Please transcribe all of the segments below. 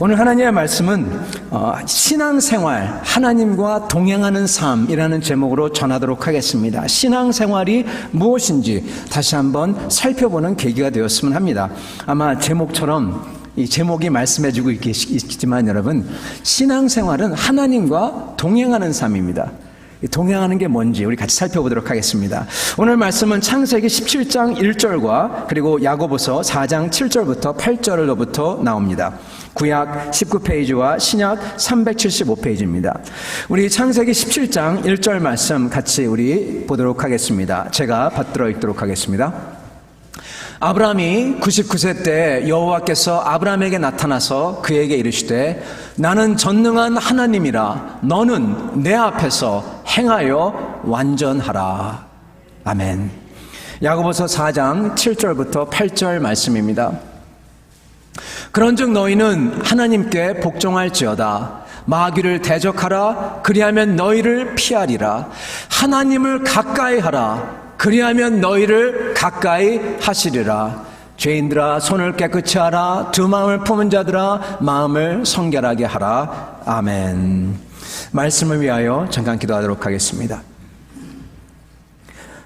오늘 하나님의 말씀은 신앙생활, 하나님과 동행하는 삶이라는 제목으로 전하도록 하겠습니다. 신앙생활이 무엇인지 다시 한번 살펴보는 계기가 되었으면 합니다. 아마 제목처럼 이 제목이 말씀해주고 있지만 여러분, 신앙생활은 하나님과 동행하는 삶입니다. 동행하는 게 뭔지 우리 같이 살펴보도록 하겠습니다. 오늘 말씀은 창세기 17장 1절과 그리고 야고보서 4장 7절부터 8절로부터 나옵니다. 구약 19페이지와 신약 375페이지입니다. 우리 창세기 17장 1절 말씀 같이 우리 보도록 하겠습니다. 제가 받들어 읽도록 하겠습니다. 아브라함이 99세 때 여호와께서 아브라함에게 나타나서 그에게 이르시되 나는 전능한 하나님이라 너는 내 앞에서 행하여 완전하라. 아멘. 야고보서 4장 7절부터 8절 말씀입니다. 그런즉 너희는 하나님께 복종할지어다. 마귀를 대적하라. 그리하면 너희를 피하리라. 하나님을 가까이 하라. 그리하면 너희를 가까이 하시리라. 죄인들아 손을 깨끗이 하라. 두 마음을 품은 자들아 마음을 성결하게 하라. 아멘. 말씀을 위하여 잠깐 기도하도록 하겠습니다.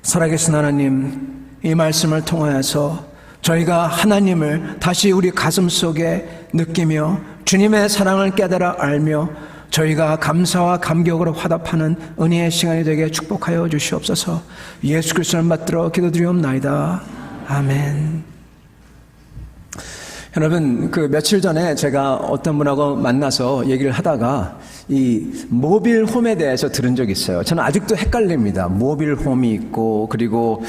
살아계신 하나님, 이 말씀을 통하여서 저희가 하나님을 다시 우리 가슴 속에 느끼며 주님의 사랑을 깨달아 알며 저희가 감사와 감격으로 화답하는 은혜의 시간이 되게 축복하여 주시옵소서. 예수 그리스도를 받들어 기도드리옵나이다. 아멘. 여러분, 며칠 전에 제가 어떤 분하고 만나서 얘기를 하다가 이 모빌홈에 대해서 들은 적이 있어요. 저는 아직도 헷갈립니다. 모빌홈이 있고 그리고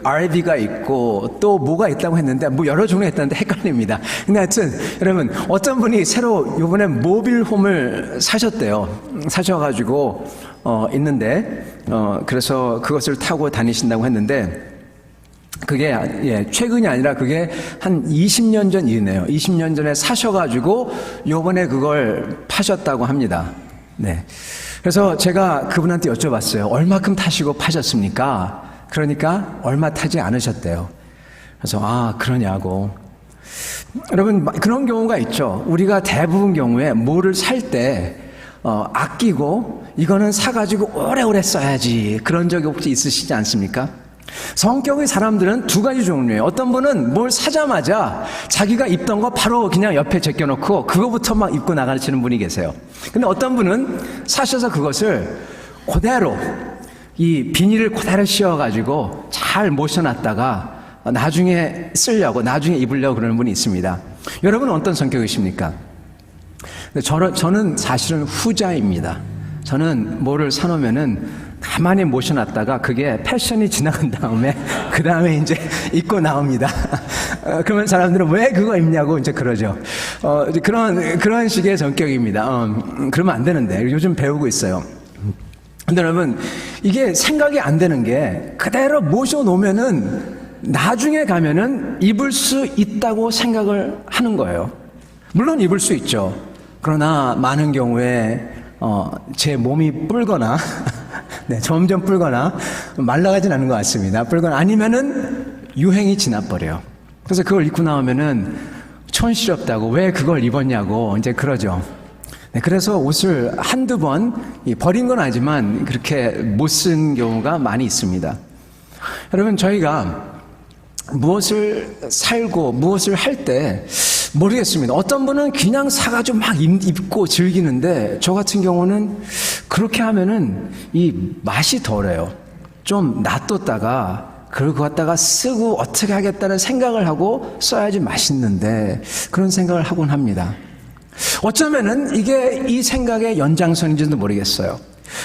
RV가 있고 또 뭐가 있다고 했는데 여러 종류가 있다는데 헷갈립니다. 근데 하여튼 여러분, 어떤 분이 새로 이번에 모빌홈을 사셨대요. 사셔가지고 있는데 그래서 그것을 타고 다니신다고 했는데 그게 최근이 아니라 그게 한 20년 전 일이네요. 20년 전에 사셔가지고 요번에 그걸 파셨다고 합니다. 네. 그래서 제가 그분한테 여쭤봤어요. 얼마큼 타시고 파셨습니까? 그러니까 얼마 타지 않으셨대요. 그래서 그러냐고. 여러분, 그런 경우가 있죠. 우리가 대부분 경우에 뭐를 살 때 아끼고 이거는 사가지고 오래오래 써야지, 그런 적이 혹시 있으시지 않습니까? 성격의 사람들은 두 가지 종류예요. 어떤 분은 뭘 사자마자 자기가 입던 거 바로 그냥 옆에 제껴놓고 그거부터 막 입고 나가시는 분이 계세요. 근데 어떤 분은 사셔서 그것을 그대로 이 비닐을 그대로 씌워가지고 잘 모셔놨다가 나중에 쓰려고, 나중에 입으려고 그러는 분이 있습니다. 여러분은 어떤 성격이십니까? 저는 사실은 후자입니다. 저는 뭐를 사놓으면은 가만히 모셔놨다가 그게 패션이 지나간 다음에 그 다음에 이제 입고 나옵니다. 그러면 사람들은 왜 그거 입냐고 이제 그러죠. 그런 식의 성격입니다. 그러면 안 되는데 요즘 배우고 있어요. 근데 여러분, 이게 생각이 안 되는 게 그대로 모셔놓으면은 나중에 가면은 입을 수 있다고 생각을 하는 거예요. 물론 입을 수 있죠. 그러나 많은 경우에 제 몸이 불거나 네, 점점 불거나 말라가진 않은 것 같습니다. 불거나 아니면은 유행이 지나버려요. 그래서 그걸 입고 나오면은 촌스럽다고 왜 그걸 입었냐고 이제 그러죠. 네, 그래서 옷을 한두 번 버린 건 아니지만 그렇게 못 쓴 경우가 많이 있습니다. 여러분, 저희가 무엇을 살고 무엇을 할 때 모르겠습니다. 어떤 분은 그냥 사가지고 막 입고 즐기는데 저 같은 경우는 그렇게 하면은 이 맛이 덜해요. 좀 놔뒀다가 그걸 갖다가 쓰고 어떻게 하겠다는 생각을 하고 써야지 맛있는데 그런 생각을 하곤 합니다. 어쩌면은 이게 이 생각의 연장선인지도 모르겠어요.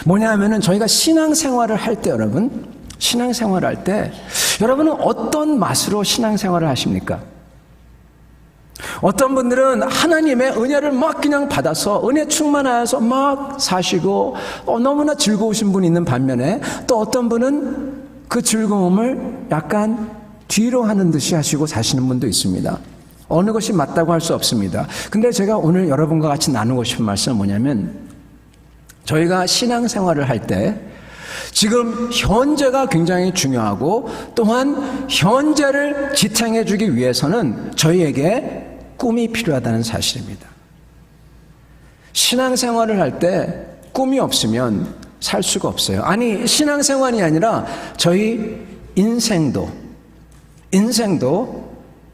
뭐냐 하면은 저희가 신앙생활을 할 때 여러분, 신앙생활을 할 때 여러분은 어떤 맛으로 신앙생활을 하십니까? 어떤 분들은 하나님의 은혜를 막 그냥 받아서 은혜 충만하여서 막 사시고 너무나 즐거우신 분이 있는 반면에 또 어떤 분은 그 즐거움을 약간 뒤로 하는 듯이 하시고 사시는 분도 있습니다. 어느 것이 맞다고 할 수 없습니다. 근데 제가 오늘 여러분과 같이 나누고 싶은 말씀은 뭐냐면, 저희가 신앙생활을 할 때 지금 현재가 굉장히 중요하고 또한 현재를 지탱해 주기 위해서는 저희에게 꿈이 필요하다는 사실입니다. 신앙생활을 할 때 꿈이 없으면 살 수가 없어요. 아니, 신앙생활이 아니라 저희 인생도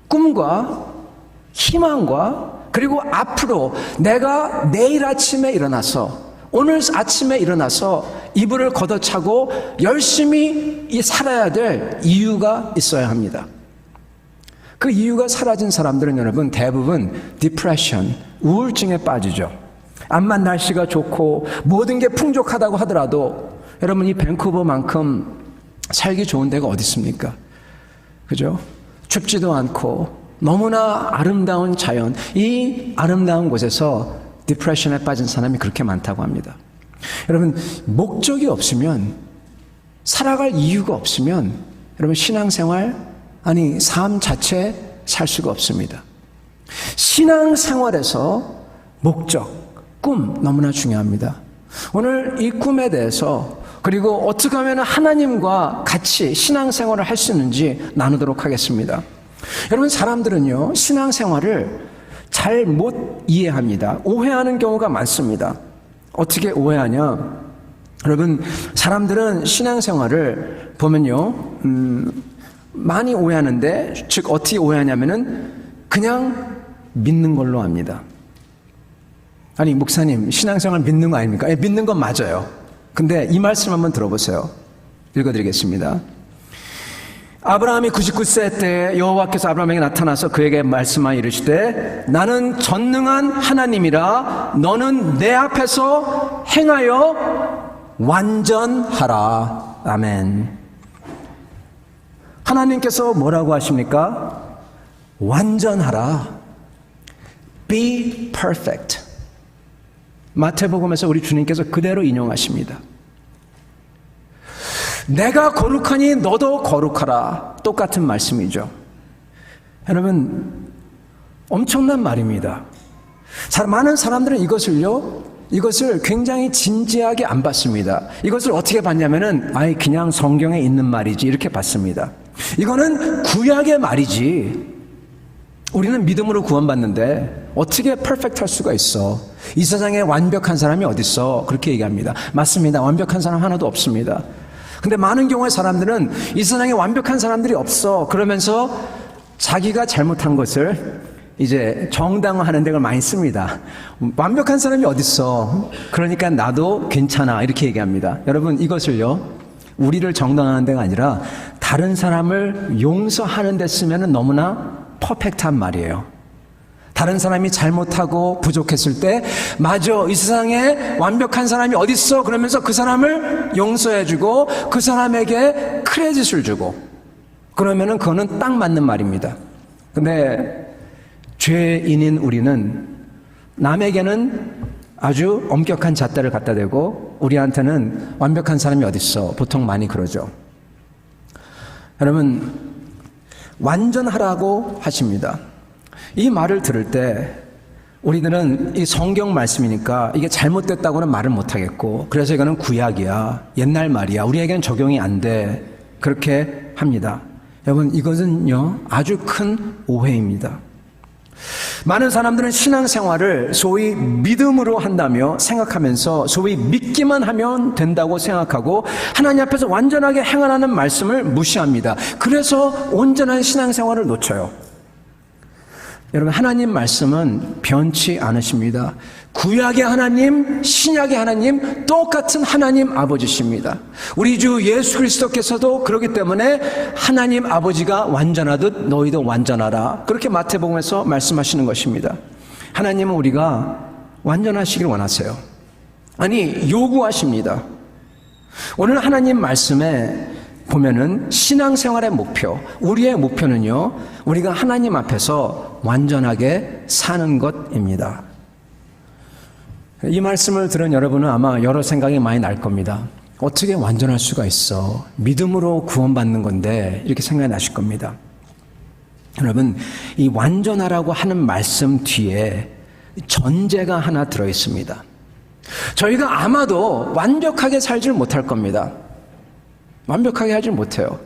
꿈과 희망과 그리고 앞으로 내가 내일 아침에 일어나서 오늘 아침에 일어나서 이불을 걷어차고 열심히 살아야 될 이유가 있어야 합니다. 그 이유가 사라진 사람들은 여러분 대부분 디프레션, 우울증에 빠지죠. 암만 날씨가 좋고 모든 게 풍족하다고 하더라도 여러분 이 밴쿠버만큼 살기 좋은 데가 어디 있습니까? 그죠? 춥지도 않고 너무나 아름다운 자연, 이 아름다운 곳에서 디프레션에 빠진 사람이 그렇게 많다고 합니다. 여러분 목적이 없으면, 살아갈 이유가 없으면 여러분 신앙생활, 아니 삶 자체 살 수가 없습니다. 신앙생활에서 목적, 꿈 너무나 중요합니다. 오늘 이 꿈에 대해서 그리고 어떻게 하면 하나님과 같이 신앙생활을 할 수 있는지 나누도록 하겠습니다. 여러분 사람들은요 신앙생활을 잘 못 이해합니다. 오해하는 경우가 많습니다. 어떻게 오해하냐? 여러분 사람들은 신앙생활을 보면요 많이 오해하는데, 즉 어떻게 오해하냐면은 그냥 믿는 걸로 합니다. 아니 목사님 신앙생활 믿는 거 아닙니까? 예, 믿는 건 맞아요. 근데 이 말씀 한번 들어보세요. 읽어드리겠습니다. 아브라함이 99세 때 여호와께서 아브라함에게 나타나서 그에게 말씀하여 이르시되 나는 전능한 하나님이라 너는 내 앞에서 행하여 완전하라. 아멘. 하나님께서 뭐라고 하십니까? 완전하라. Be perfect. 마태복음에서 우리 주님께서 그대로 인용하십니다. 내가 거룩하니 너도 거룩하라. 똑같은 말씀이죠. 여러분 엄청난 말입니다. 많은 사람들은 이것을 굉장히 진지하게 안 받습니다. 이것을 어떻게 받냐면은 그냥 성경에 있는 말이지 이렇게 받습니다. 이거는 구약의 말이지. 우리는 믿음으로 구원받는데 어떻게 퍼펙트 할 수가 있어? 이 세상에 완벽한 사람이 어딨어? 그렇게 얘기합니다. 맞습니다. 완벽한 사람 하나도 없습니다. 근데 많은 경우에 사람들은 이 세상에 완벽한 사람들이 없어 그러면서 자기가 잘못한 것을 이제 정당화하는 데 많이 씁니다. 완벽한 사람이 어딨어? 그러니까 나도 괜찮아 이렇게 얘기합니다. 여러분 이것을요 우리를 정당화하는 데가 아니라 다른 사람을 용서하는 데 쓰면 너무나 퍼펙트한 말이에요. 다른 사람이 잘못하고 부족했을 때 맞아 이 세상에 완벽한 사람이 어딨어? 그러면서 그 사람을 용서해주고 그 사람에게 크레딧을 주고 그러면은 그거는 딱 맞는 말입니다. 근데 죄인인 우리는 남에게는 아주 엄격한 잣대를 갖다 대고 우리한테는 완벽한 사람이 어딨어? 보통 많이 그러죠. 여러분 완전하라고 하십니다. 이 말을 들을 때 우리들은 이 성경 말씀이니까 이게 잘못됐다고는 말을 못하겠고 그래서 이거는 구약이야, 옛날 말이야, 우리에게는 적용이 안 돼 그렇게 합니다. 여러분 이것은요 아주 큰 오해입니다. 많은 사람들은 신앙생활을 소위 믿음으로 한다며 생각하면서 소위 믿기만 하면 된다고 생각하고 하나님 앞에서 완전하게 행하라는 말씀을 무시합니다. 그래서 온전한 신앙생활을 놓쳐요. 여러분 하나님 말씀은 변치 않으십니다. 구약의 하나님, 신약의 하나님, 똑같은 하나님 아버지십니다. 우리 주 예수 그리스도께서도 그렇기 때문에 하나님 아버지가 완전하듯 너희도 완전하라 그렇게 마태복음에서 말씀하시는 것입니다. 하나님은 우리가 완전하시길 원하세요. 아니 요구하십니다. 오늘 하나님 말씀에 보면은 신앙생활의 목표, 우리의 목표는요 우리가 하나님 앞에서 완전하게 사는 것입니다. 이 말씀을 들은 여러분은 아마 여러 생각이 많이 날 겁니다. 어떻게 완전할 수가 있어? 믿음으로 구원받는 건데 이렇게 생각이 나실 겁니다. 여러분 이 완전하라고 하는 말씀 뒤에 전제가 하나 들어있습니다. 저희가 아마도 완벽하게 살지를 못할 겁니다. 완벽하게 하지 못해요.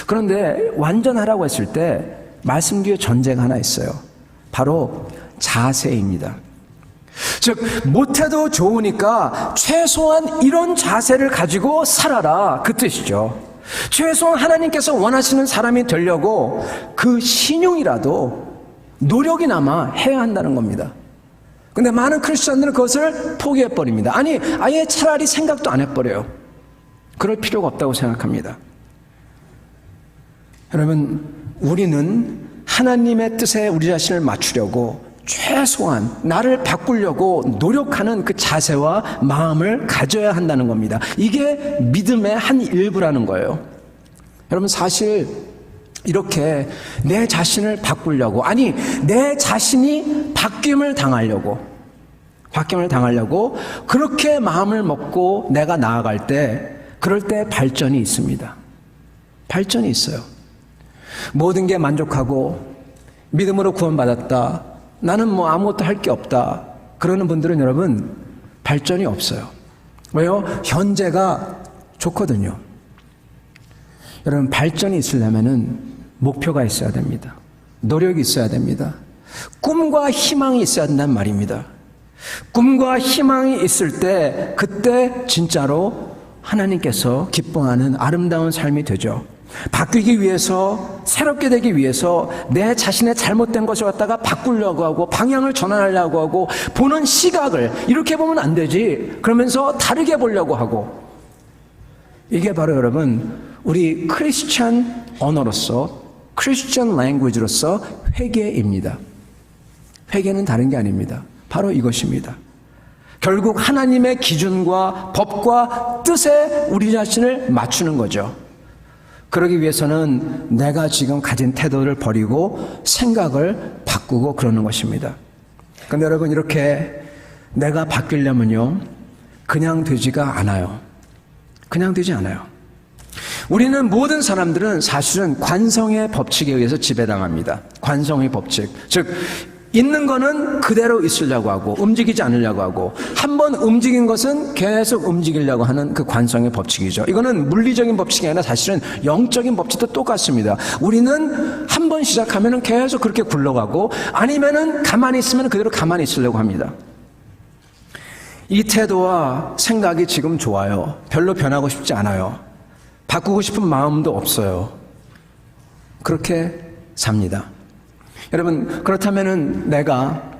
그런데 완전하라고 했을 때 말씀 뒤에 전제가 하나 있어요. 바로 자세입니다. 즉, 못해도 좋으니까 최소한 이런 자세를 가지고 살아라, 그 뜻이죠. 최소한 하나님께서 원하시는 사람이 되려고 그 신용이라도 노력이나마 해야 한다는 겁니다. 근데 많은 크리스천들은 그것을 포기해버립니다. 아니, 아예 차라리 생각도 안 해버려요. 그럴 필요가 없다고 생각합니다. 여러분, 우리는 하나님의 뜻에 우리 자신을 맞추려고 최소한 나를 바꾸려고 노력하는 그 자세와 마음을 가져야 한다는 겁니다. 이게 믿음의 한 일부라는 거예요. 여러분, 사실 이렇게 내 자신을 바꾸려고, 아니 내 자신이 바뀜을 당하려고 그렇게 마음을 먹고 내가 나아갈 때, 그럴 때 발전이 있습니다. 발전이 있어요. 모든 게 만족하고 믿음으로 구원받았다, 나는 뭐 아무것도 할 게 없다, 그러는 분들은 여러분 발전이 없어요. 왜요? 현재가 좋거든요. 여러분, 발전이 있으려면은 목표가 있어야 됩니다. 노력이 있어야 됩니다. 꿈과 희망이 있어야 된단 말입니다. 꿈과 희망이 있을 때, 그때 진짜로 하나님께서 기뻐하는 아름다운 삶이 되죠. 바뀌기 위해서, 새롭게 되기 위해서 내 자신의 잘못된 것을 갖다가 바꾸려고 하고 방향을 전환하려고 하고 보는 시각을 이렇게 보면 안 되지, 그러면서 다르게 보려고 하고, 이게 바로 여러분 우리 크리스천 언어로서, 크리스천 랭귀지로서 회개입니다. 회개는 다른 게 아닙니다. 바로 이것입니다. 결국 하나님의 기준과 법과 뜻에 우리 자신을 맞추는 거죠. 그러기 위해서는 내가 지금 가진 태도를 버리고 생각을 바꾸고 그러는 것입니다. 그런데 여러분, 이렇게 내가 바뀌려면요, 그냥 되지가 않아요. 그냥 되지 않아요. 우리는, 모든 사람들은 사실은 관성의 법칙에 의해서 지배당합니다. 관성의 법칙. 즉, 있는 거는 그대로 있으려고 하고 움직이지 않으려고 하고, 한번 움직인 것은 계속 움직이려고 하는 그 관성의 법칙이죠. 이거는 물리적인 법칙이 아니라 사실은 영적인 법칙도 똑같습니다. 우리는 한번 시작하면 계속 그렇게 굴러가고, 아니면은 가만히 있으면 그대로 가만히 있으려고 합니다. 이 태도와 생각이 지금 좋아요. 별로 변하고 싶지 않아요. 바꾸고 싶은 마음도 없어요. 그렇게 삽니다. 여러분, 그렇다면은 내가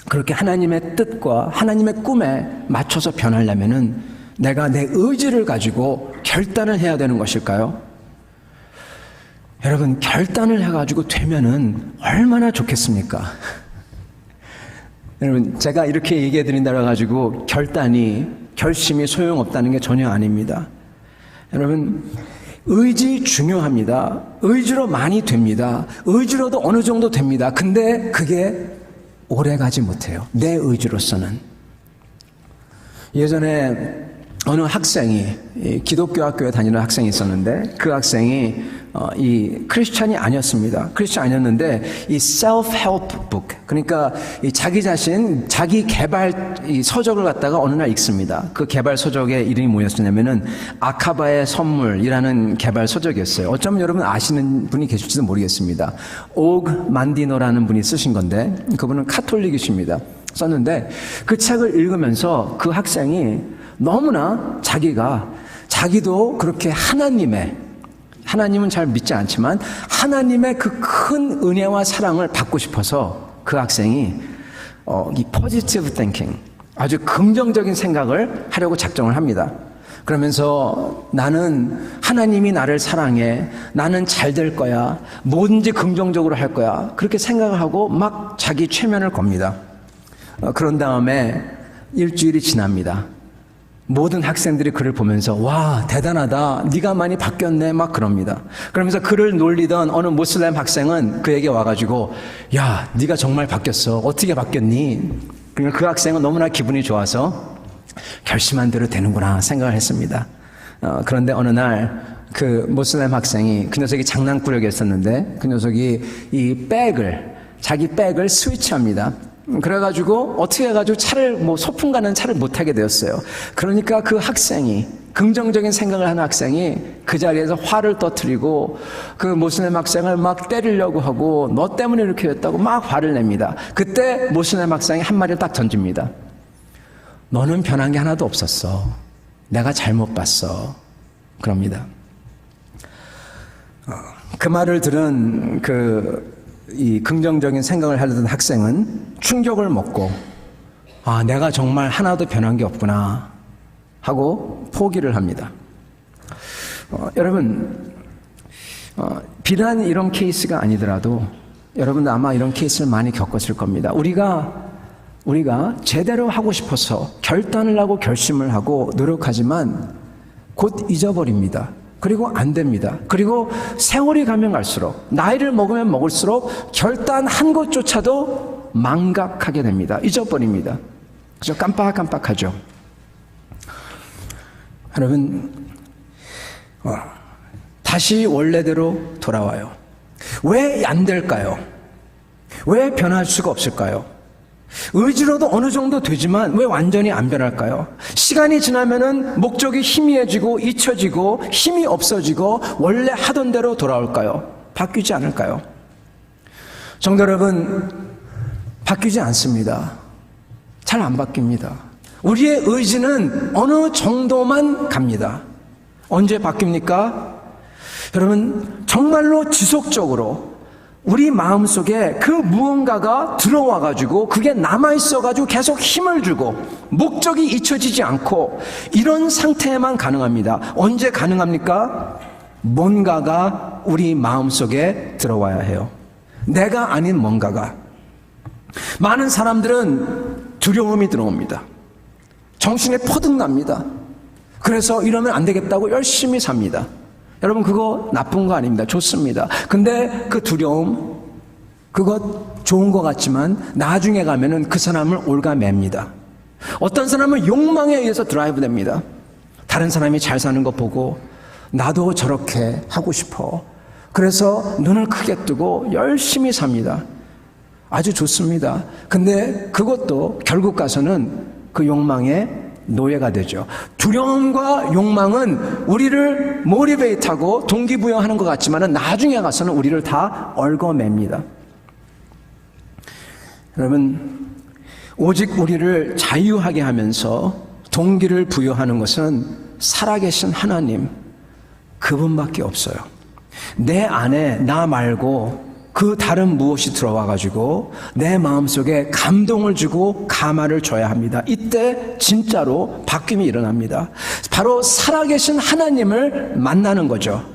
그렇게 하나님의 뜻과 하나님의 꿈에 맞춰서 변하려면은 내가 내 의지를 가지고 결단을 해야 되는 것일까요? 여러분, 결단을 해가지고 되면은 얼마나 좋겠습니까? 여러분, 제가 이렇게 얘기해 드린다고 해가지고 결심이 소용없다는 게 전혀 아닙니다. 여러분, 의지 중요합니다. 의지로 많이 됩니다. 의지로도 어느 정도 됩니다. 근데 그게 오래 가지 못해요. 내 의지로서는. 예전에 어느 학생이, 기독교 학교에 다니는 학생이 있었는데, 그 학생이 이 크리스찬이 아니었습니다. 크리스찬 아니었는데 이 self-help book, 그러니까 이 자기 자신, 자기 개발 이 서적을 갖다가 어느 날 읽습니다. 그 개발 서적의 이름이 뭐였냐면은 아카바의 선물이라는 개발 서적이었어요. 어쩌면 여러분 아시는 분이 계실지도 모르겠습니다. 오그 만디노라는 분이 쓰신 건데, 그분은 카톨릭이십니다. 썼는데 그 책을 읽으면서 그 학생이 너무나 자기도 그렇게 하나님은 잘 믿지 않지만 하나님의 그 큰 은혜와 사랑을 받고 싶어서 그 학생이 이 positive thinking, 아주 긍정적인 생각을 하려고 작정을 합니다. 그러면서 나는 하나님이 나를 사랑해, 나는 잘 될 거야, 뭐든지 긍정적으로 할 거야, 그렇게 생각을 하고 막 자기 최면을 겁니다. 그런 다음에 일주일이 지납니다. 모든 학생들이 그를 보면서 와, 대단하다, 네가 많이 바뀌었네, 막 그럽니다. 그러면서 그를 놀리던 어느 모슬렘 학생은 그에게 와가지고 야, 네가 정말 바뀌었어, 어떻게 바뀌었니? 그러니까 그 학생은 너무나 기분이 좋아서 결심한 대로 되는구나 생각을 했습니다. 그런데 어느 날 그 모슬렘 학생이, 그 녀석이 장난꾸러기 했었는데 그 녀석이 자기 백을 스위치합니다. 그래가지고 어떻게 해가지고 소풍 가는 차를 못 타게 되었어요. 그러니까 그 학생이 긍정적인 생각을 하는 학생이 그 자리에서 화를 터뜨리고 그 모슬렘 학생을 막 때리려고 하고 너 때문에 이렇게 됐다고 막 화를 냅니다. 그때 모슬렘 학생이 한 마디를 딱 던집니다. 너는 변한 게 하나도 없었어. 내가 잘못 봤어. 그럽니다. 그 말을 들은 이 긍정적인 생각을 하려던 학생은 충격을 먹고 내가 정말 하나도 변한 게 없구나 하고 포기를 합니다. 여러분, 비단 이런 케이스가 아니더라도 여러분도 아마 이런 케이스를 많이 겪었을 겁니다. 우리가 제대로 하고 싶어서 결단을 하고 결심을 하고 노력하지만 곧 잊어버립니다. 그리고 안 됩니다. 그리고 세월이 가면 갈수록, 나이를 먹으면 먹을수록 결단한 것조차도 망각하게 됩니다. 잊어버립니다. 그죠? 깜빡깜빡하죠. 여러분, 다시 원래대로 돌아와요. 왜 안 될까요? 왜 변할 수가 없을까요? 의지로도 어느 정도 되지만 왜 완전히 안 변할까요? 시간이 지나면은 목적이 희미해지고 잊혀지고 힘이 없어지고 원래 하던 대로 돌아올까요? 바뀌지 않을까요? 성도 여러분, 바뀌지 않습니다. 잘 안 바뀝니다. 우리의 의지는 어느 정도만 갑니다. 언제 바뀝니까? 여러분, 정말로 지속적으로 우리 마음속에 그 무언가가 들어와가지고 그게 남아있어가지고 계속 힘을 주고 목적이 잊혀지지 않고 이런 상태에만 가능합니다. 언제 가능합니까? 뭔가가 우리 마음속에 들어와야 해요. 내가 아닌 뭔가가. 많은 사람들은 두려움이 들어옵니다. 정신에 퍼득납니다. 그래서 이러면 안 되겠다고 열심히 삽니다. 여러분, 그거 나쁜 거 아닙니다. 좋습니다. 근데 그 두려움, 그것 좋은 것 같지만 나중에 가면은 그 사람을 올가맵니다. 어떤 사람은 욕망에 의해서 드라이브 됩니다. 다른 사람이 잘 사는 거 보고 나도 저렇게 하고 싶어. 그래서 눈을 크게 뜨고 열심히 삽니다. 아주 좋습니다. 근데 그것도 결국 가서는 그 욕망의 노예가 되죠. 두려움과 욕망은 우리를 모티베이트하고 동기부여하는 것 같지만 나중에 가서는 우리를 다 얽어맵니다. 여러분, 오직 우리를 자유하게 하면서 동기를 부여하는 것은 살아계신 하나님, 그분밖에 없어요. 내 안에 나 말고 그 다른 무엇이 들어와가지고 내 마음속에 감동을 주고 감화를 줘야 합니다. 이때 진짜로 바뀜이 일어납니다. 바로 살아계신 하나님을 만나는 거죠.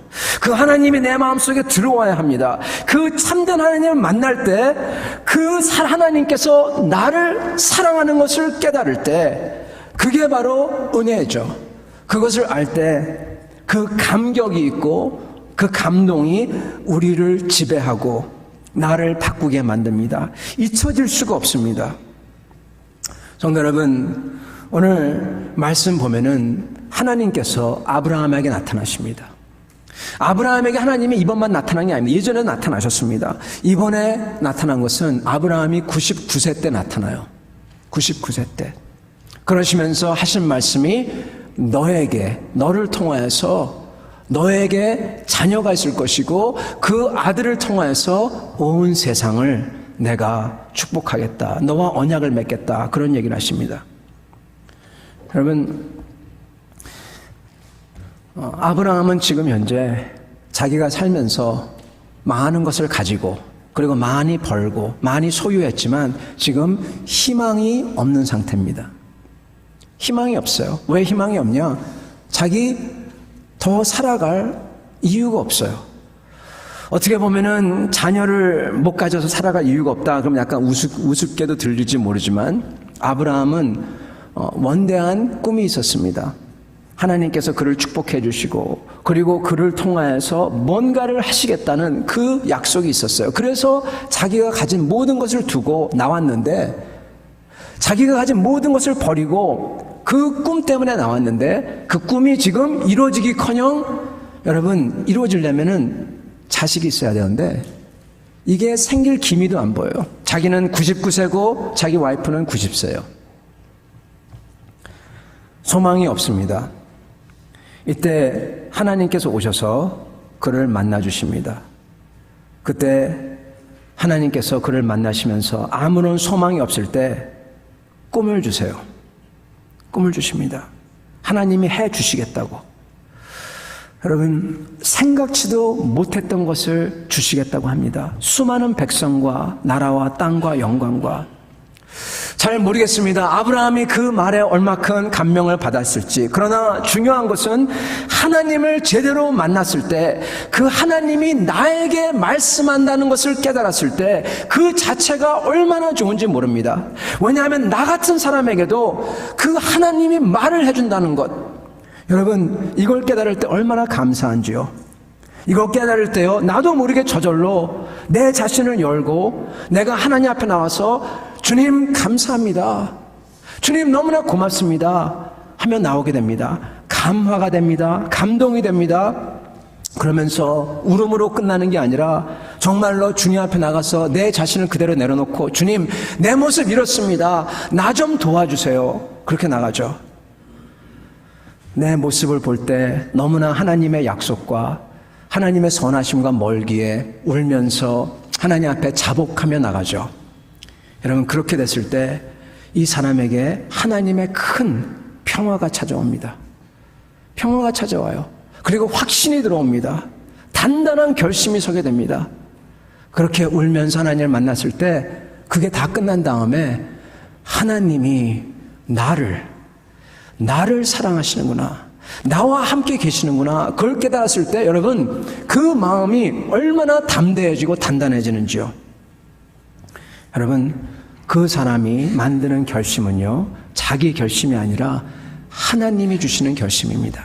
그 하나님이 내 마음속에 들어와야 합니다. 그 참된 하나님을 만날 때 그 하나님께서 나를 사랑하는 것을 깨달을 때 그게 바로 은혜죠. 그것을 알 때 그 감격이 있고 그 감동이 우리를 지배하고 나를 바꾸게 만듭니다. 잊혀질 수가 없습니다. 성도 여러분, 오늘 말씀 보면은 하나님께서 아브라함에게 나타나십니다. 아브라함에게 하나님이 이번만 나타난 게 아닙니다. 예전에 나타나셨습니다. 이번에 나타난 것은 아브라함이 99세 때 나타나요. 99세 때. 그러시면서 하신 말씀이 너를 통하여서 너에게 자녀가 있을 것이고 그 아들을 통하여서 온 세상을 내가 축복하겠다. 너와 언약을 맺겠다. 그런 얘기를 하십니다. 여러분, 아브라함은 지금 현재 자기가 살면서 많은 것을 가지고 그리고 많이 벌고 많이 소유했지만 지금 희망이 없는 상태입니다. 희망이 없어요. 왜 희망이 없냐? 자기 더 살아갈 이유가 없어요. 어떻게 보면은 자녀를 못 가져서 살아갈 이유가 없다. 그럼 약간 우습게도 들릴지 모르지만 아브라함은 원대한 꿈이 있었습니다. 하나님께서 그를 축복해 주시고 그리고 그를 통하여서 뭔가를 하시겠다는 그 약속이 있었어요. 그래서 자기가 가진 모든 것을 두고 나왔는데 자기가 가진 모든 것을 버리고 그 꿈 때문에 나왔는데 그 꿈이 지금 이루어지기커녕 여러분 이루어지려면은 자식이 있어야 되는데 이게 생길 기미도 안 보여요. 자기는 99세고 자기 와이프는 90세예요. 소망이 없습니다. 이때 하나님께서 오셔서 그를 만나 주십니다. 그때 하나님께서 그를 만나시면서 아무런 소망이 없을 때 꿈을 주세요. 꿈을 주십니다. 하나님이 해 주시겠다고. 여러분, 생각지도 못했던 것을 주시겠다고 합니다. 수많은 백성과 나라와 땅과 영광과. 잘 모르겠습니다. 아브라함이 그 말에 얼마큼 감명을 받았을지. 그러나 중요한 것은 하나님을 제대로 만났을 때 그 하나님이 나에게 말씀한다는 것을 깨달았을 때 그 자체가 얼마나 좋은지 모릅니다. 왜냐하면 나 같은 사람에게도 그 하나님이 말을 해준다는 것. 여러분, 이걸 깨달을 때 얼마나 감사한지요. 이걸 깨달을 때요, 나도 모르게 저절로 내 자신을 열고 내가 하나님 앞에 나와서 주님 감사합니다, 주님 너무나 고맙습니다 하며 나오게 됩니다. 감화가 됩니다. 감동이 됩니다. 그러면서 울음으로 끝나는 게 아니라 정말로 주님 앞에 나가서 내 자신을 그대로 내려놓고 주님, 내 모습 이렇습니다, 나 좀 도와주세요. 그렇게 나가죠. 내 모습을 볼 때 너무나 하나님의 약속과 하나님의 선하심과 멀기에 울면서 하나님 앞에 자복하며 나가죠. 여러분, 그렇게 됐을 때 이 사람에게 하나님의 큰 평화가 찾아옵니다. 평화가 찾아와요. 그리고 확신이 들어옵니다. 단단한 결심이 서게 됩니다. 그렇게 울면서 하나님을 만났을 때 그게 다 끝난 다음에 하나님이 나를 사랑하시는구나, 나와 함께 계시는구나, 그걸 깨달았을 때 여러분, 그 마음이 얼마나 담대해지고 단단해지는지요. 여러분, 그 사람이 만드는 결심은요, 자기 결심이 아니라 하나님이 주시는 결심입니다.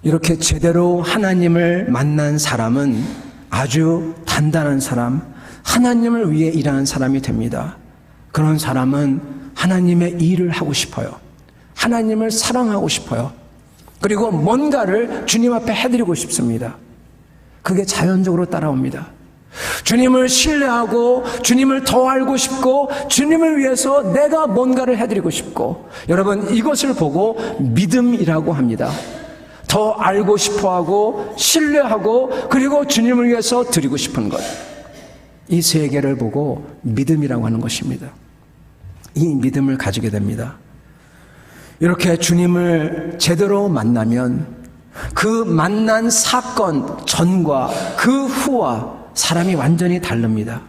이렇게 제대로 하나님을 만난 사람은 아주 단단한 사람, 하나님을 위해 일하는 사람이 됩니다. 그런 사람은 하나님의 일을 하고 싶어요. 하나님을 사랑하고 싶어요. 그리고 뭔가를 주님 앞에 해드리고 싶습니다. 그게 자연적으로 따라옵니다. 주님을 신뢰하고 주님을 더 알고 싶고 주님을 위해서 내가 뭔가를 해드리고 싶고, 여러분, 이것을 보고 믿음이라고 합니다. 더 알고 싶어하고 신뢰하고 그리고 주님을 위해서 드리고 싶은 것, 이 세 개를 보고 믿음이라고 하는 것입니다. 이 믿음을 가지게 됩니다. 이렇게 주님을 제대로 만나면 그 만난 사건 전과 그 후와 사람이 완전히 다릅니다.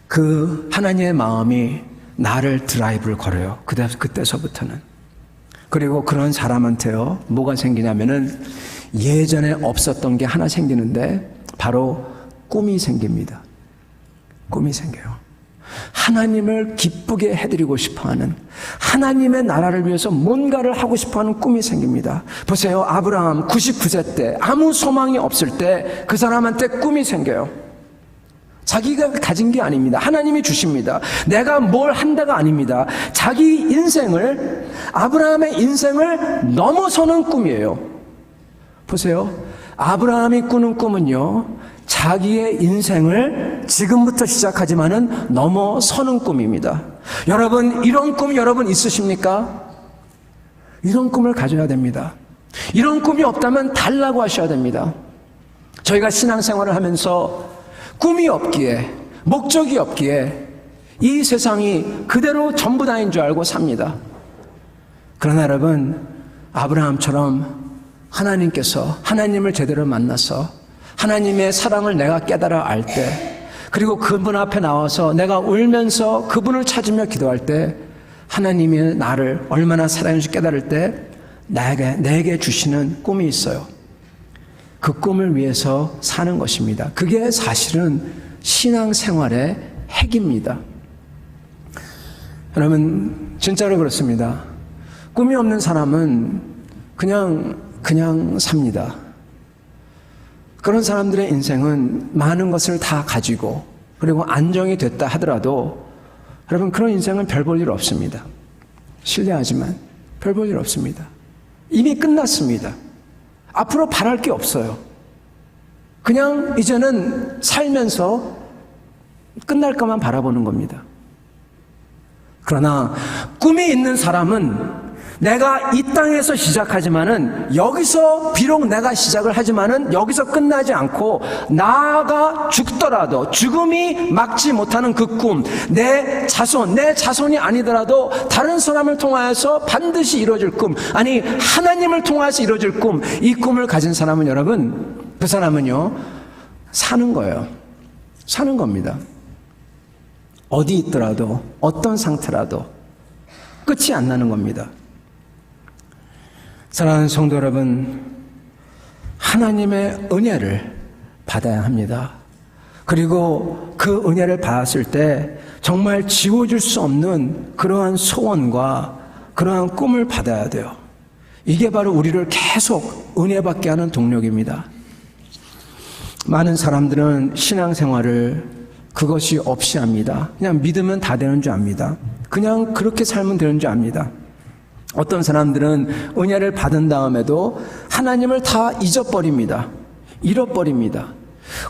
그 하나님의 마음이 나를 드라이브를 걸어요. 그때서부터는. 그리고 그런 사람한테요, 뭐가 생기냐면은 예전에 없었던 게 하나 생기는데 바로 꿈이 생깁니다. 꿈이 생겨요. 하나님을 기쁘게 해드리고 싶어하는, 하나님의 나라를 위해서 뭔가를 하고 싶어하는 꿈이 생깁니다. 보세요, 아브라함 99세 때 아무 소망이 없을 때 그 사람한테 꿈이 생겨요. 자기가 가진 게 아닙니다. 하나님이 주십니다. 내가 뭘 한다가 아닙니다. 자기 인생을, 아브라함의 인생을 넘어서는 꿈이에요. 보세요, 아브라함이 꾸는 꿈은요, 자기의 인생을 지금부터 시작하지만은 넘어서는 꿈입니다. 여러분, 이런 꿈 여러분 있으십니까? 이런 꿈을 가져야 됩니다. 이런 꿈이 없다면 달라고 하셔야 됩니다. 저희가 신앙생활을 하면서 꿈이 없기에, 목적이 없기에 이 세상이 그대로 전부 다인 줄 알고 삽니다. 그러나 여러분, 아브라함처럼 하나님께서, 하나님을 제대로 만나서 하나님의 사랑을 내가 깨달아 알 때, 그리고 그분 앞에 나와서 내가 울면서 그분을 찾으며 기도할 때 하나님이 나를 얼마나 사랑하는지 깨달을 때 내게 주시는 꿈이 있어요. 그 꿈을 위해서 사는 것입니다. 그게 사실은 신앙생활의 핵입니다. 여러분, 진짜로 그렇습니다. 꿈이 없는 사람은 그냥 삽니다. 그런 사람들의 인생은 많은 것을 다 가지고 그리고 안정이 됐다 하더라도 여러분, 그런 인생은 별 볼 일 없습니다. 신뢰하지만 별 볼 일 없습니다. 이미 끝났습니다. 앞으로 바랄 게 없어요. 그냥 이제는 살면서 끝날 것만 바라보는 겁니다. 그러나 꿈이 있는 사람은 내가 이 땅에서 시작하지만은 여기서 비록 내가 시작을 하지만은 여기서 끝나지 않고 나아가 죽더라도 죽음이 막지 못하는 그 꿈, 내 자손이 아니더라도 다른 사람을 통하여서 반드시 이루어질 꿈, 아니 하나님을 통하여서 이루어질 꿈, 이 꿈을 가진 사람은 여러분, 그 사람은요 사는 거예요. 사는 겁니다. 어디 있더라도 어떤 상태라도 끝이 안 나는 겁니다. 사랑하는 성도 여러분, 하나님의 은혜를 받아야 합니다. 그리고 그 은혜를 받았을 때 정말 지워줄 수 없는 그러한 소원과 그러한 꿈을 받아야 돼요. 이게 바로 우리를 계속 은혜받게 하는 동력입니다. 많은 사람들은 신앙생활을 그것이 없이 합니다. 그냥 믿으면 다 되는 줄 압니다. 그냥 그렇게 살면 되는 줄 압니다. 어떤 사람들은 은혜를 받은 다음에도 하나님을 다 잊어버립니다. 잃어버립니다.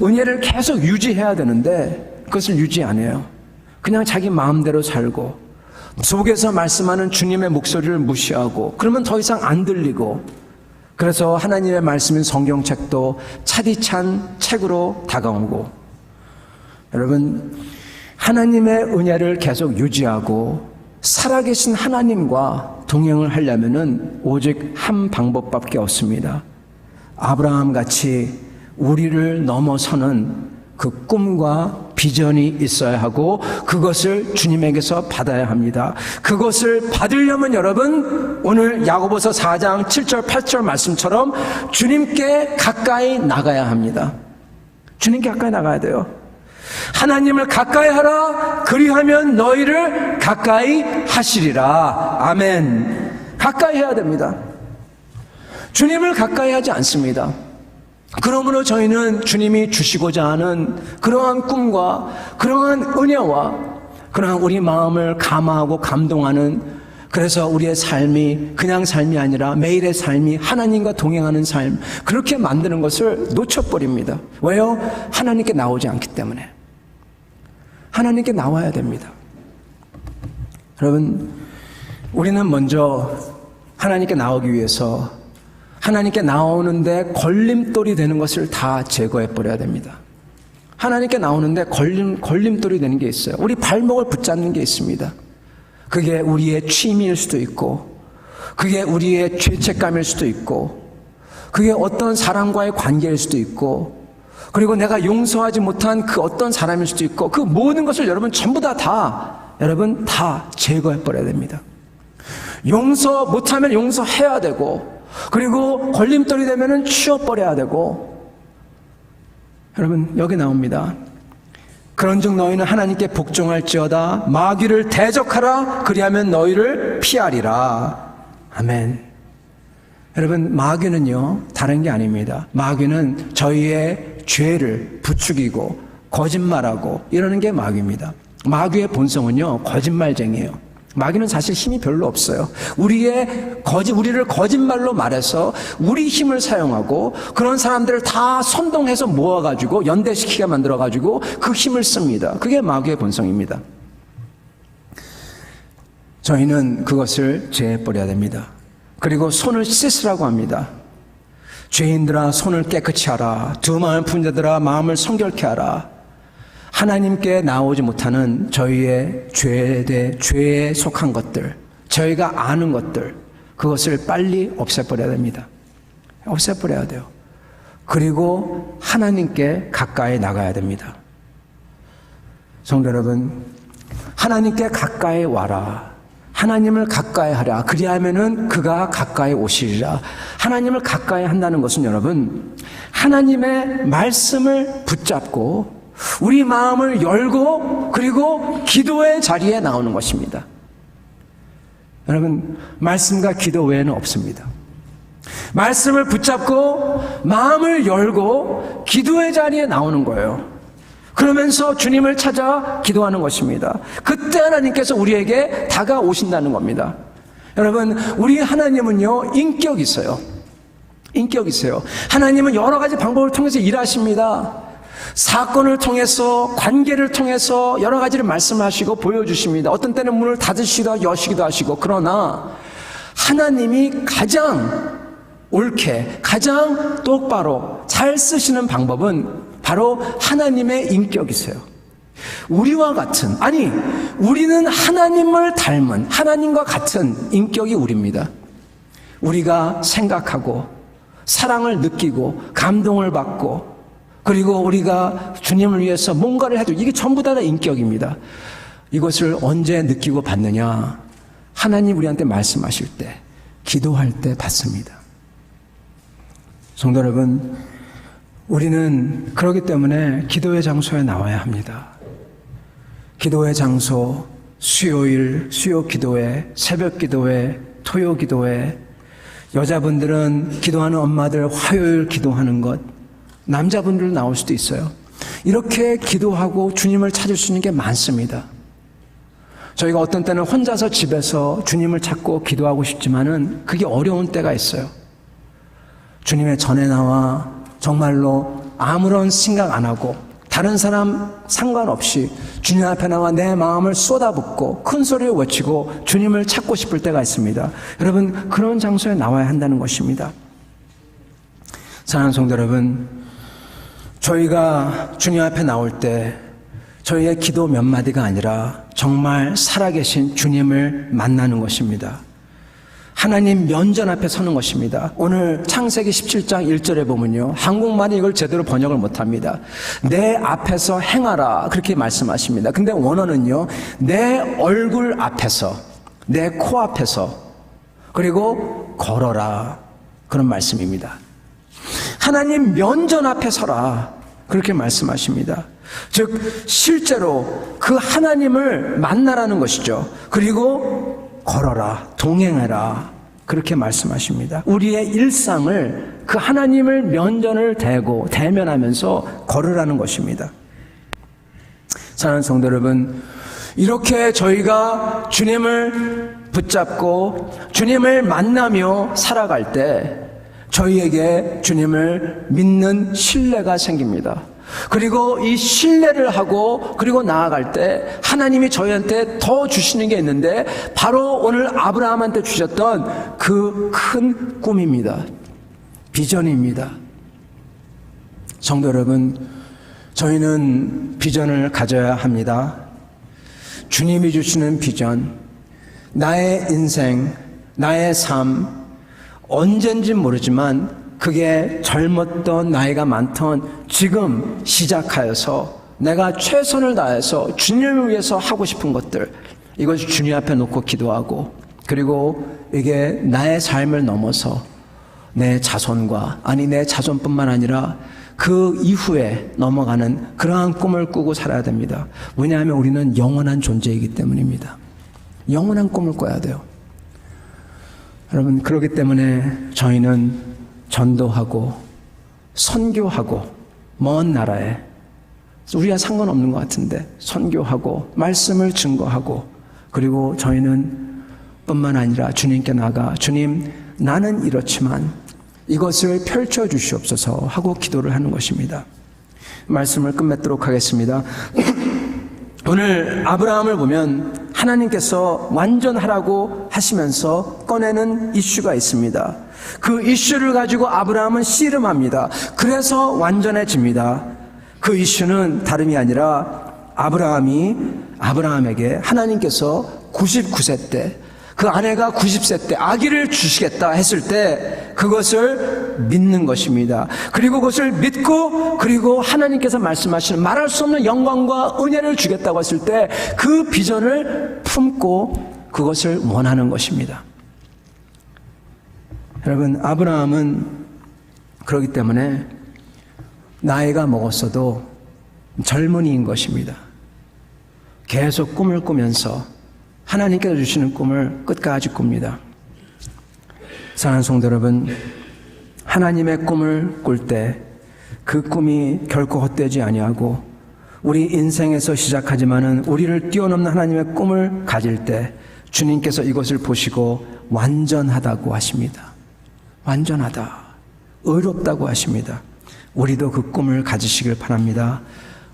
은혜를 계속 유지해야 되는데 그것을 유지 안 해요. 그냥 자기 마음대로 살고 속에서 말씀하는 주님의 목소리를 무시하고 그러면 더 이상 안 들리고 그래서 하나님의 말씀인 성경책도 차디찬 책으로 다가오고 여러분 하나님의 은혜를 계속 유지하고 살아계신 하나님과 동행을 하려면은 오직 한 방법밖에 없습니다. 아브라함 같이 우리를 넘어서는 그 꿈과 비전이 있어야 하고 그것을 주님에게서 받아야 합니다. 그것을 받으려면 여러분 오늘 야고보서 4장 7절 8절 말씀처럼 주님께 가까이 나가야 합니다. 주님께 가까이 나가야 돼요. 하나님을 가까이 하라 그리하면 너희를 가까이 하시리라. 아멘. 가까이 해야 됩니다. 주님을 가까이 하지 않습니다. 그러므로 저희는 주님이 주시고자 하는 그러한 꿈과 그러한 은혜와 그러한 우리 마음을 감화하고 감동하는 그래서 우리의 삶이 그냥 삶이 아니라 매일의 삶이 하나님과 동행하는 삶 그렇게 만드는 것을 놓쳐버립니다. 왜요? 하나님께 나오지 않기 때문에. 하나님께 나와야 됩니다. 여러분 우리는 먼저 하나님께 나오기 위해서 하나님께 나오는데 걸림돌이 되는 것을 다 제거해 버려야 됩니다. 하나님께 나오는데 걸림돌이 되는 게 있어요. 우리 발목을 붙잡는 게 있습니다. 그게 우리의 취미일 수도 있고 그게 우리의 죄책감일 수도 있고 그게 어떤 사람과의 관계일 수도 있고 그리고 내가 용서하지 못한 그 어떤 사람일 수도 있고 그 모든 것을 여러분 전부 여러분 다 제거해 버려야 됩니다. 용서 못하면 용서해야 되고 그리고 걸림돌이 되면은 치워버려야 되고 여러분 여기 나옵니다. 그런즉 너희는 하나님께 복종할지어다 마귀를 대적하라 그리하면 너희를 피하리라. 아멘. 여러분 마귀는요 다른 게 아닙니다. 마귀는 저희의 죄를 부추기고 거짓말하고 이러는 게 마귀입니다. 마귀의 본성은요 거짓말쟁이에요. 마귀는 사실 힘이 별로 없어요. 우리를 거짓말로 말해서 우리 힘을 사용하고 그런 사람들을 다 선동해서 모아가지고 연대시키게 만들어가지고 그 힘을 씁니다. 그게 마귀의 본성입니다. 저희는 그것을 제해버려야 됩니다. 그리고 손을 씻으라고 합니다. 죄인들아 손을 깨끗이 하라. 두 마음 푼 자들아 마음을 성결케 하라. 하나님께 나오지 못하는 저희의 죄에 속한 것들, 저희가 아는 것들, 그것을 빨리 없애버려야 됩니다. 없애버려야 돼요. 그리고 하나님께 가까이 나가야 됩니다. 성도 여러분, 하나님께 가까이 와라. 하나님을 가까이 하라. 그리하면은 그가 가까이 오시리라. 하나님을 가까이 한다는 것은 여러분, 하나님의 말씀을 붙잡고 우리 마음을 열고 그리고 기도의 자리에 나오는 것입니다. 여러분 말씀과 기도 외에는 없습니다. 말씀을 붙잡고 마음을 열고 기도의 자리에 나오는 거예요. 그러면서 주님을 찾아 기도하는 것입니다. 그때 하나님께서 우리에게 다가오신다는 겁니다. 여러분 우리 하나님은요 인격이 있어요. 인격이 있어요. 하나님은 여러 가지 방법을 통해서 일하십니다. 사건을 통해서 관계를 통해서 여러 가지를 말씀하시고 보여주십니다. 어떤 때는 문을 닫으시기도 하시고 여시기도 하시고 그러나 하나님이 가장 옳게, 가장 똑바로 잘 쓰시는 방법은 바로 하나님의 인격이세요. 우리와 같은, 아니, 우리는 하나님을 닮은, 하나님과 같은 인격이 우리입니다. 우리가 생각하고, 사랑을 느끼고, 감동을 받고, 그리고 우리가 주님을 위해서 뭔가를 해도 이게 전부 다 인격입니다. 이것을 언제 느끼고 받느냐? 하나님 우리한테 말씀하실 때, 기도할 때 받습니다. 성도 여러분, 우리는 그렇기 때문에 기도의 장소에 나와야 합니다. 기도의 장소, 수요일, 수요 기도회, 새벽 기도회, 토요 기도회, 여자분들은 기도하는 엄마들 화요일 기도하는 것, 남자분들 나올 수도 있어요. 이렇게 기도하고 주님을 찾을 수 있는 게 많습니다. 저희가 어떤 때는 혼자서 집에서 주님을 찾고 기도하고 싶지만은 그게 어려운 때가 있어요. 주님의 전에 나와 정말로 아무런 생각 안 하고 다른 사람 상관없이 주님 앞에 나와 내 마음을 쏟아붓고 큰 소리로 외치고 주님을 찾고 싶을 때가 있습니다. 여러분, 그런 장소에 나와야 한다는 것입니다. 사랑하는 성도 여러분, 저희가 주님 앞에 나올 때 저희의 기도 몇 마디가 아니라 정말 살아계신 주님을 만나는 것입니다. 하나님 면전 앞에 서는 것입니다. 오늘 창세기 17장 1절에 보면요, 한국말이 이걸 제대로 번역을 못합니다. 내 앞에서 행하라 그렇게 말씀하십니다. 근데 원어는요, 내 얼굴 앞에서, 내 코앞에서, 그리고 걸어라 그런 말씀입니다. 하나님 면전 앞에 서라 그렇게 말씀하십니다. 즉 실제로 그 하나님을 만나라는 것이죠. 그리고 걸어라, 동행해라 그렇게 말씀하십니다. 우리의 일상을 그 하나님을 면전을 대고 대면하면서 걸으라는 것입니다. 사랑하는 성도 여러분, 이렇게 저희가 주님을 붙잡고 주님을 만나며 살아갈 때 저희에게 주님을 믿는 신뢰가 생깁니다. 그리고 이 신뢰를 하고 그리고 나아갈 때 하나님이 저희한테 더 주시는 게 있는데 바로 오늘 아브라함한테 주셨던 그 큰 꿈입니다. 비전입니다. 성도 여러분, 저희는 비전을 가져야 합니다. 주님이 주시는 비전, 나의 인생, 나의 삶, 언젠진 모르지만 그게 젊었던 나이가 많던 지금 시작하여서 내가 최선을 다해서 주님을 위해서 하고 싶은 것들, 이것을 주님 앞에 놓고 기도하고, 그리고 이게 나의 삶을 넘어서 내 자손과, 아니 내 자손뿐만 아니라 그 이후에 넘어가는 그러한 꿈을 꾸고 살아야 됩니다. 왜냐하면 우리는 영원한 존재이기 때문입니다. 영원한 꿈을 꿔야 돼요. 여러분, 그렇기 때문에 저희는 전도하고 선교하고 먼 나라에, 우리와 상관없는 것 같은데 선교하고 말씀을 증거하고, 그리고 저희는 뿐만 아니라 주님께 나가 주님, 나는 이렇지만 이것을 펼쳐 주시옵소서 하고 기도를 하는 것입니다. 말씀을 끝맺도록 하겠습니다. 오늘 아브라함을 보면 하나님께서 완전하라고 하시면서 꺼내는 이슈가 있습니다. 그 이슈를 가지고 아브라함은 씨름합니다. 그래서 완전해집니다. 그 이슈는 다름이 아니라 아브라함에게 하나님께서 99세 때, 그 아내가 90세 때 아기를 주시겠다 했을 때 그것을 믿는 것입니다. 그리고 그것을 믿고, 그리고 하나님께서 말씀하시는 말할 수 없는 영광과 은혜를 주겠다고 했을 때 그 비전을 품고 그것을 원하는 것입니다. 여러분, 아브라함은 그렇기 때문에 나이가 먹었어도 젊은이인 것입니다. 계속 꿈을 꾸면서 하나님께서 주시는 꿈을 끝까지 꿉니다. 사랑하는 성도 여러분, 하나님의 꿈을 꿀 때 그 꿈이 결코 헛되지 아니하고, 우리 인생에서 시작하지만은 우리를 뛰어넘는 하나님의 꿈을 가질 때 주님께서 이것을 보시고 완전하다고 하십니다. 완전하다, 의롭다고 하십니다. 우리도 그 꿈을 가지시길 바랍니다.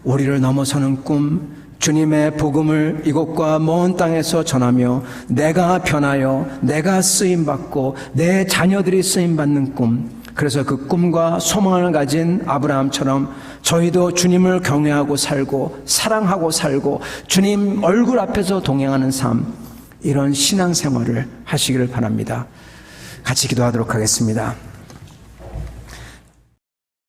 우리를 넘어서는 꿈, 주님의 복음을 이곳과 먼 땅에서 전하며 내가 변하여 내가 쓰임받고 내 자녀들이 쓰임받는 꿈, 그래서 그 꿈과 소망을 가진 아브라함처럼 저희도 주님을 경외하고 살고 사랑하고 살고 주님 얼굴 앞에서 동행하는 삶, 이런 신앙생활을 하시기를 바랍니다. 같이 기도하도록 하겠습니다.